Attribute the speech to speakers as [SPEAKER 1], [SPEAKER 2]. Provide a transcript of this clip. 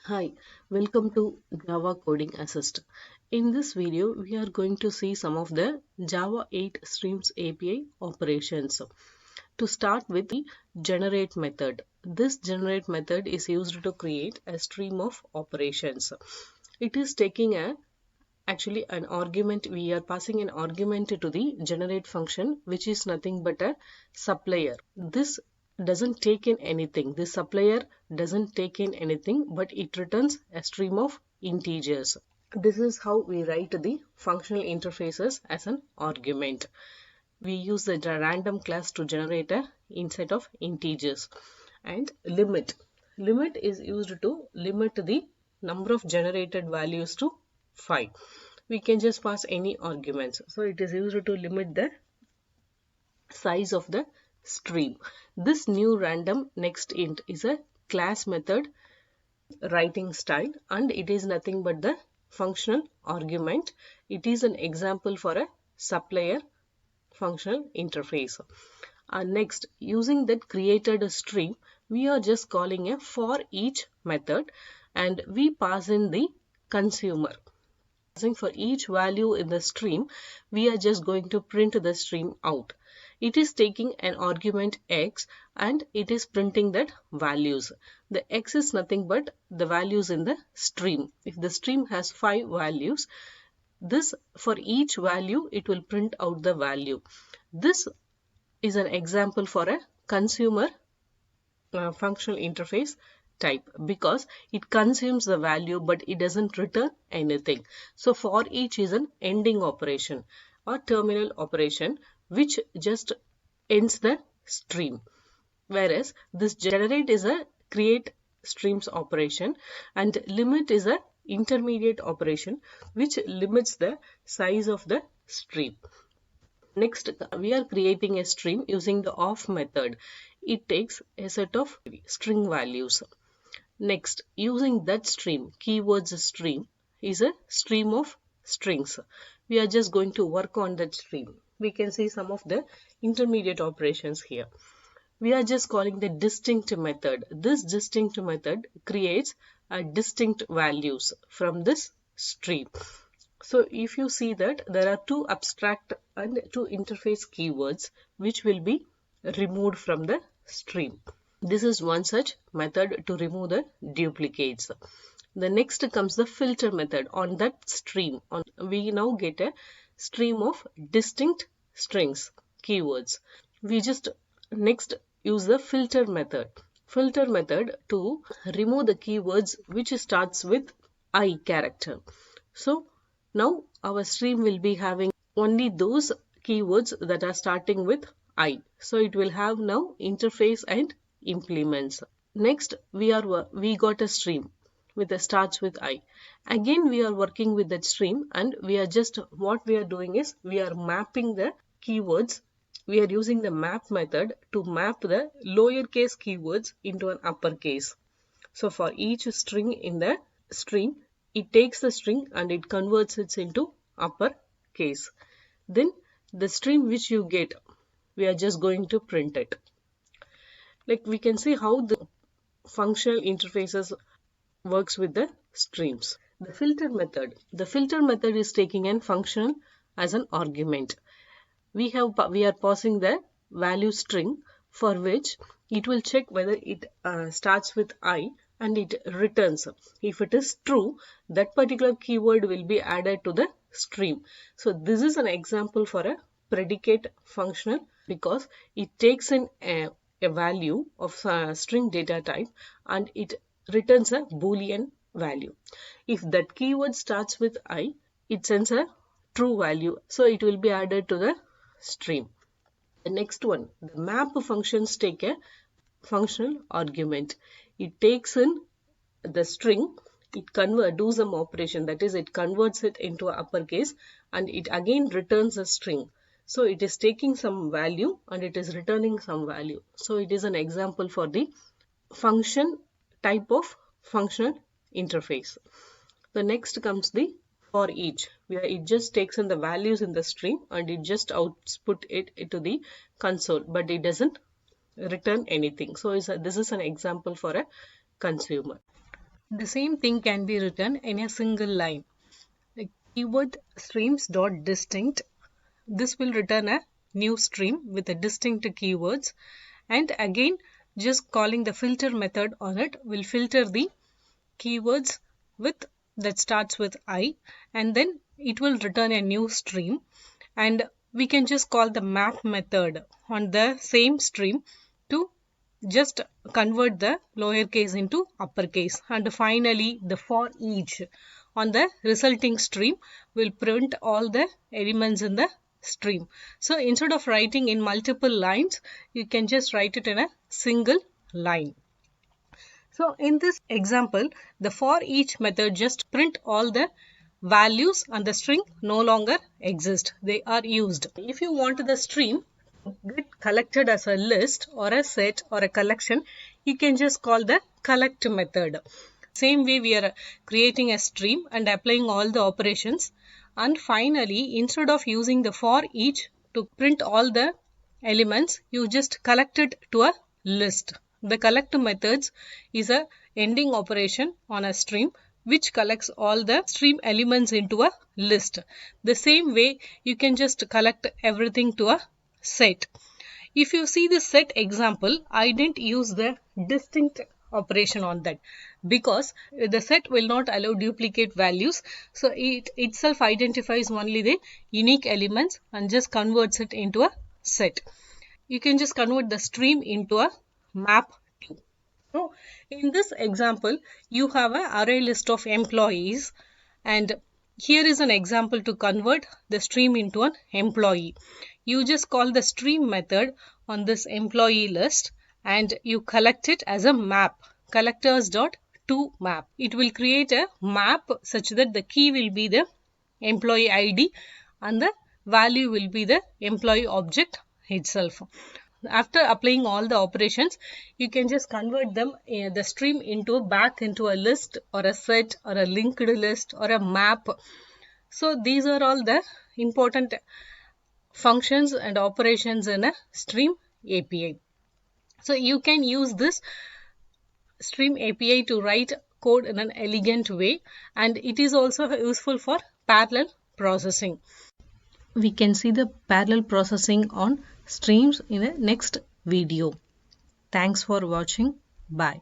[SPEAKER 1] Hi, welcome to Java Coding Assist. In this video, we are going to see some of the Java 8 Streams API operations. To start with the generate method. This generate method is used to create a stream of operations. It is taking actually an argument. We are passing an argument to the generate function, which is nothing but a supplier. This doesn't take in anything. This supplier doesn't take in anything, but it returns a stream of integers. This is how we write the functional interfaces as an argument. We use the random class to generate a inset of integers. And limit. Limit is used to limit the number of generated values to 5. We can just pass any arguments. So it is used to limit the size of the stream. This new random next int is a class method writing style, and it is nothing but the functional argument. It is an example for a supplier functional interface. Next, using that created stream, we are just calling a for each method, and we pass in the consumer. For each value in the stream, we are just going to print the stream out. It is taking an argument x and it is printing that values. The x is nothing but the values in the stream. If the stream has 5 values, this for each value it will print out the value. This is an example for a consumer functional interface type, because it consumes the value but it doesn't return anything. So for each is an ending operation or terminal operation which just ends the stream, whereas this generate is a create streams operation, and limit is a intermediate operation which limits the size of the stream. Next, we are creating a stream using the of method. It takes a set of string values. Next, using that stream, keywords stream is a stream of strings. We are just going to work on that stream. We can see some of the intermediate operations here. We are just calling the distinct method. This distinct method creates a distinct values from this stream. So if you see that there are two abstract and two interface keywords which will be removed from the stream. This is one such method to remove the duplicates. The next comes the filter method. On that stream, we now get a stream of distinct strings, keywords. We just next use the filter method. Filter method to remove the keywords which starts with I character. So now our stream will be having only those keywords that are starting with I. So it will have now interface and implements. Next, we got a stream with a starts with I. Again, we are working with that stream, and what we are doing is we are mapping the keywords. We are using the map method to map the lowercase keywords into an uppercase. So for each string in the stream, it takes the string and it converts it into uppercase. Then the stream which you get, we are just going to print it. Like we can see how the functional interfaces works with the streams. The filter method is taking an function as an argument. We are passing the value string, for which it will check whether it starts with I and it returns. If it is true, that particular keyword will be added to the stream. So this is an example for a predicate functional, because it takes in a value of string data type and it returns a boolean value. If that keyword starts with I, it sends a true value, so it will be added to the stream. The next one, the map functions take a functional argument. It takes in the string, it do some operation, that is it converts it into uppercase, and it again returns a string. So it is taking some value and it is returning some value. So it is an example for the function type of functional interface. The next comes the for each, where it just takes in the values in the stream and it just output it into the console, but it doesn't return anything. So this is an example for a consumer. The same thing can be written in a single line. Like keyword streams dot distinct. This will return a new stream with a distinct keywords, and again just calling the filter method on it will filter the keywords with that starts with I, and then it will return a new stream. And we can just call the map method on the same stream to just convert the lowercase into uppercase. And finally the for each on the resulting stream will print all the elements in the stream. So instead of writing in multiple lines, you can just write it in a single line. So in this example, the for each method just print all the values and the string no longer exist. They are used. If you want the stream to get collected as a list or a set or a collection, you can just call the collect method. Same way we are creating a stream and applying all the operations. And finally, instead of using the for each to print all the elements, you just collect it to a list. The collect methods is a ending operation on a stream which collects all the stream elements into a list. The same way you can just collect everything to a set. If you see the set example, I didn't use the distinct operation on that because the set will not allow duplicate values. So it itself identifies only the unique elements and just converts it into a set. You can just convert the stream into a map too. So in this example, you have an array list of employees, and here is an example to convert the stream into an employee. You just call the stream method on this employee list and you collect it as a map, collectors.toMap. It will create a map such that the key will be the employee ID and the value will be the employee object itself. After applying all the operations, you can just convert them the stream back into a list or a set or a linked list or a map. So these are all the important functions and operations in a stream API. So you can use this stream API to write code in an elegant way, and it is also useful for parallel processing. We can see the parallel processing on streams in the next video. Thanks for watching. Bye.